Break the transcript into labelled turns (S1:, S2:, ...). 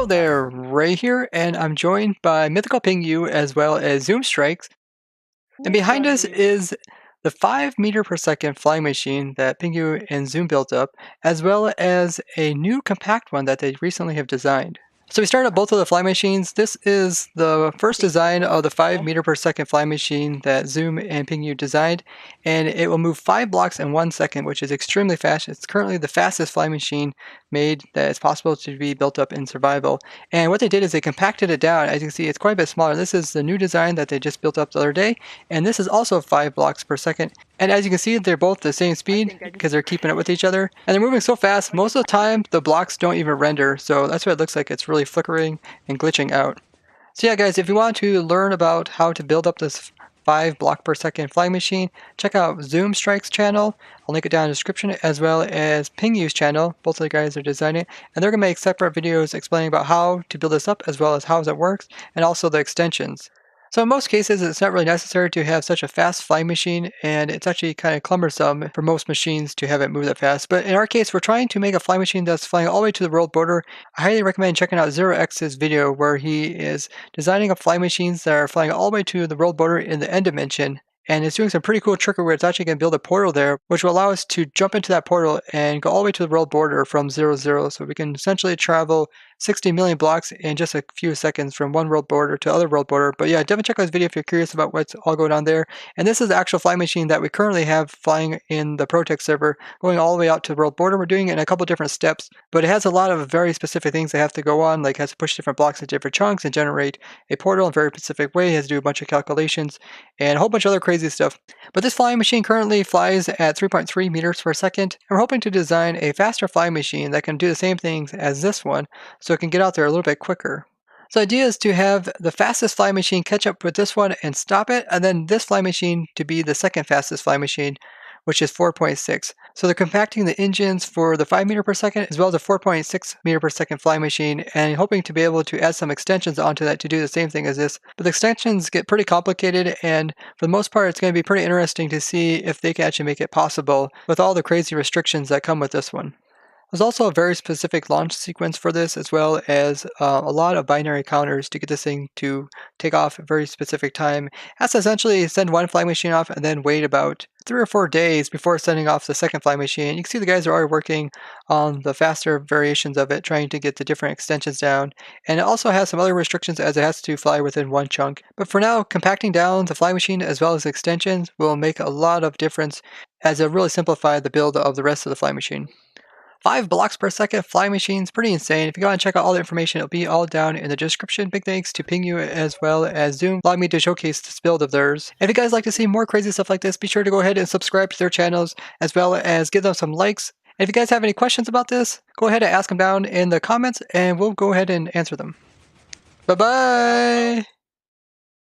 S1: there, Ray here, and I'm joined by Mythical Pingu as well as Zoom Strikes. And
S2: Hey
S1: behind us
S2: buddy.
S1: is the 5 meter per second flying machine that Pingu and Zoom built up, as well as a new compact one that they recently have designed. So we started up both of the flying machines. This is the first design of the 5 meter per second flying machine that Zoom and Pingu designed, and it will move 5 blocks in 1 second, which is extremely fast. It's currently the fastest flying machine made that is possible to be built up in survival. And what they did is they compacted it down. As you can see, it's quite a bit smaller. This is the new design that they just built up the other day, and this is also 5 blocks per second. And as you can see, they're both the same speed because they're keeping up with each other. And they're moving so fast, most of the time the blocks don't even render. So that's what it looks like. It's really flickering and glitching out. So yeah, guys, if you want to learn about how to build up this 5 block per second flying machine, check out Zoom Strike's channel. I'll link it down in the description, as well as Pingu's channel. Both of the guys are designing it, and they're going to make separate videos explaining about how to build this up, as well as how it works, and also the extensions. So in most cases, it's not really necessary to have such a fast flying machine, and it's actually kind of cumbersome for most machines to have it move that fast. But in our case, we're trying to make a flying machine that's flying all the way to the world border. I highly recommend checking out Zero X's video where he is designing up flying machines that are flying all the way to the world border in the end dimension. And it's doing some pretty cool trickery where it's actually going to build a portal there, which will allow us to jump into that portal and go all the way to the world border from 0, 0. So we can essentially travel 60 million blocks in just a few seconds from one world border to other world border. But yeah, definitely check out this video if you're curious about what's all going on there. And this is the actual flying machine that we currently have flying in the Protect server, going all the way out to the world border. We're doing it in a couple different steps, but it has a lot of very specific things that have to go on, like it has to push different blocks into different chunks and generate a portal in a very specific way. It has to do a bunch of calculations and a whole bunch of other crazy stuff. But this flying machine currently flies at 3.3 meters per second, and we're hoping to design a faster flying machine that can do the same things as this one, so it can get out there a little bit quicker. So the idea is to have the fastest flying machine catch up with this one and stop it, and then this flying machine to be the second fastest flying machine, which is 4.6. So they're compacting the engines for the 5 meter per second as well as a 4.6 meter per second flying machine, and hoping to be able to add some extensions onto that to do the same thing as this. But the extensions get pretty complicated, and for the most part it's going to be pretty interesting to see if they can actually make it possible with all the crazy restrictions that come with this one. There's also a very specific launch sequence for this, as well as a lot of binary counters to get this thing to take off at a very specific time. It has to essentially send one flying machine off and then wait about 3 or 4 days before sending off the second flying machine. You can see the guys are already working on the faster variations of it, trying to get the different extensions down. And it also has some other restrictions as it has to fly within one chunk. But for now, compacting down the flying machine as well as extensions will make a lot of difference, as it really simplify the build of the rest of the flying machine. 5 blocks per second flying machine's pretty insane. If you go and check out all the information, it'll be all down in the description. Big thanks to Pingu as well as Zoom, allowing me to showcase this build of theirs. If you guys like to see more crazy stuff like this, be sure to go ahead and subscribe to their channels, as well as give them some likes. And if you guys have any questions about this, go ahead and ask them down in the comments, and we'll go ahead and answer them. Bye-bye!